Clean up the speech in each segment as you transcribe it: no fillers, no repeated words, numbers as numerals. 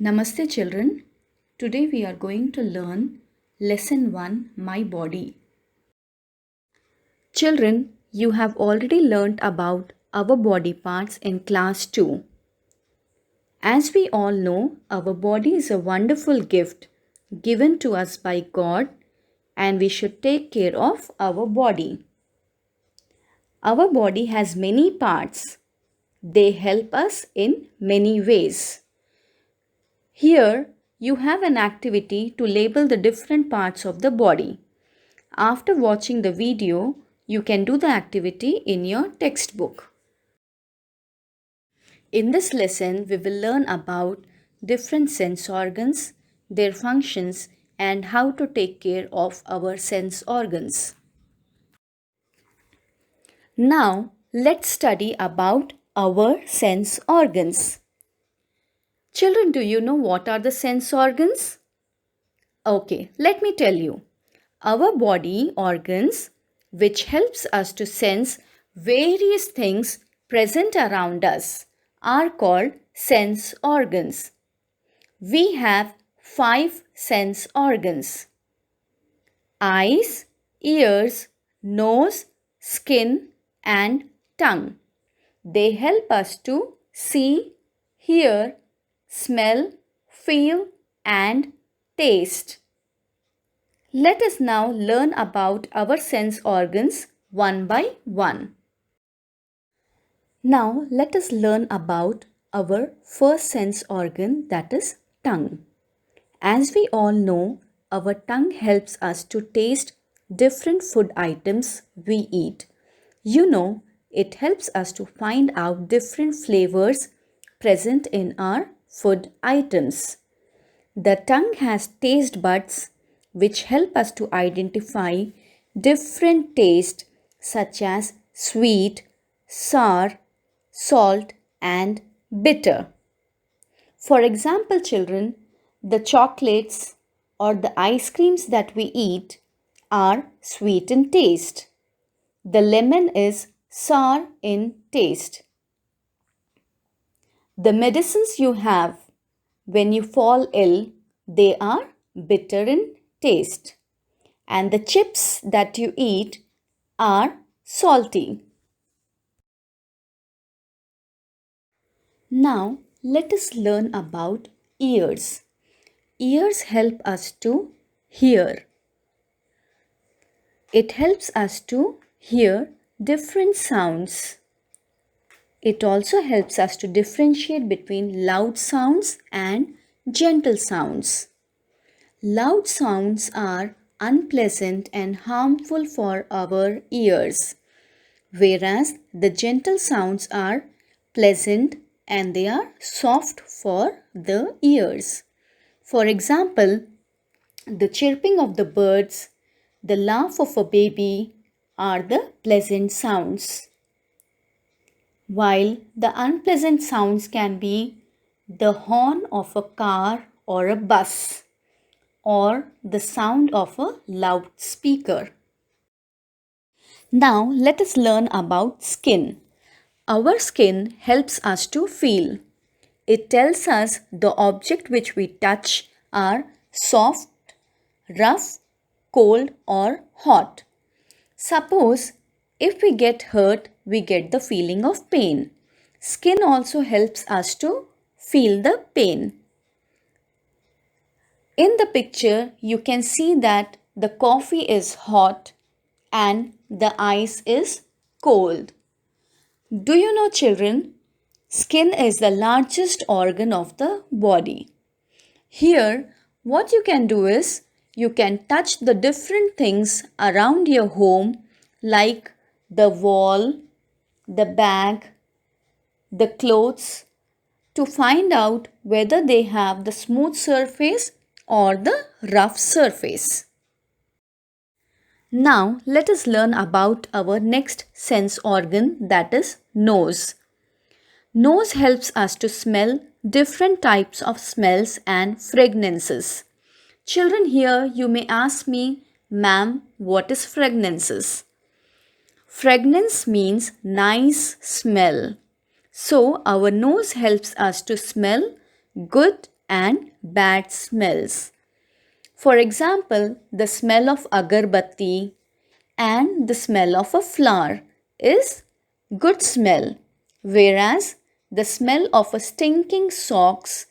Namaste children. Today we are going to learn Lesson 1 My Body. Children, you have already learnt about our body parts in class 2. As we all know, our body is a wonderful gift given to us by God and we should take care of our body. Our body has many parts. They help us in many ways. Here, you have an activity to label the different parts of the body. After watching the video, you can do the activity in your textbook. In this lesson, we will learn about different sense organs, their functions, and how to take care of our sense organs. Now, let's study about our sense organs. Children, do you know what are the sense organs? Okay, let me tell you. Our body organs, which helps us to sense various things present around us, are called sense organs. We have 5 sense organs: eyes, ears, nose, skin, and tongue. They help us to see, hear, smell, feel, and taste. Let us now learn about our sense organs one by one. Now let us learn about our first sense organ, that is tongue. As we all know, our tongue helps us to taste different food items we eat. You know, it helps us to find out different flavors present in our food items. The tongue has taste buds which help us to identify different tastes such as sweet, sour, salt, and bitter. For example, children, the chocolates or the ice creams that we eat are sweet in taste. The lemon is sour in taste. The medicines you have when you fall ill, they are bitter in taste. And the chips that you eat are salty. Now, let us learn about ears. Ears help us to hear. It helps us to hear different sounds. It also helps us to differentiate between loud sounds and gentle sounds. Loud sounds are unpleasant and harmful for our ears, whereas the gentle sounds are pleasant and they are soft for the ears. For example, the chirping of the birds, the laugh of a baby are the pleasant sounds, while the unpleasant sounds can be the horn of a car or a bus, or the sound of a loudspeaker. Now let us learn about skin. Our skin helps us to feel. It tells us the object which we touch are soft, rough, cold, or hot. Suppose if we get hurt, we get the feeling of pain. Skin also helps us to feel the pain. In the picture, you can see that the coffee is hot and the ice is cold. Do you know, children, skin is the largest organ of the body. Here, what you can do is, you can touch the different things around your home like the wall, the bag, the clothes to find out whether they have the smooth surface or the rough surface. Now let us learn about our next sense organ, that is nose. Nose helps us to smell different types of smells and fragrances. Children, here you may ask me, ma'am, what is fragrances? Fragrance means nice smell. So our nose helps us to smell good and bad smells. For example, the smell of agarbatti and the smell of a flower is good smell, whereas the smell of a stinking socks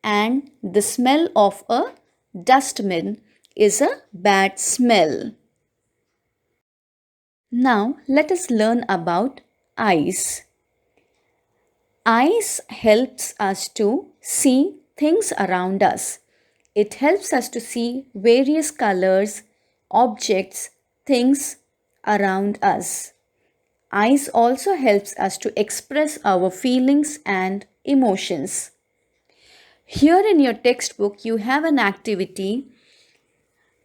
and the smell of a dustbin is a bad smell. Now let us learn about eyes. Eyes helps us to see things around us. It helps us to see various colors, objects, things around us. Eyes also helps us to express our feelings and emotions. Here in your textbook you have an activity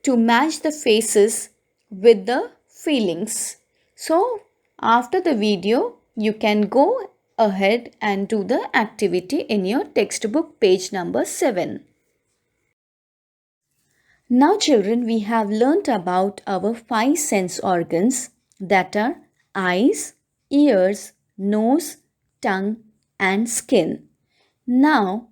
to match the faces with the feelings. So after the video you can go ahead and do the activity in your textbook page number 7. Now children, we have learnt about our 5 sense organs that are eyes, ears, nose, tongue and skin. Now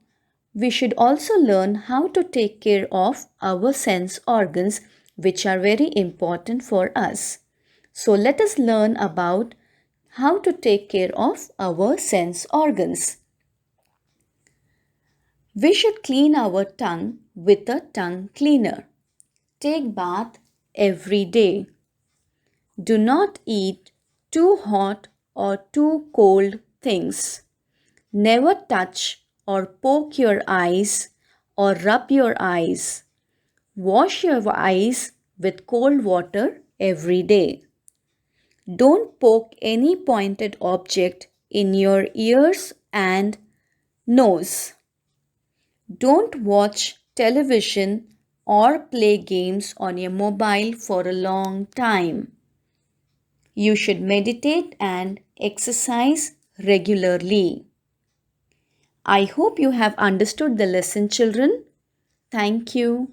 we should also learn how to take care of our sense organs which are very important for us. So let us learn about how to take care of our sense organs. We should clean our tongue with a tongue cleaner. Take bath every day. Do not eat too hot or too cold things. Never touch or poke your eyes or rub your eyes. Wash your eyes with cold water every day. Don't poke any pointed object in your ears and nose. Don't watch television or play games on your mobile for a long time. You should meditate and exercise regularly. I hope you have understood the lesson, children. Thank you.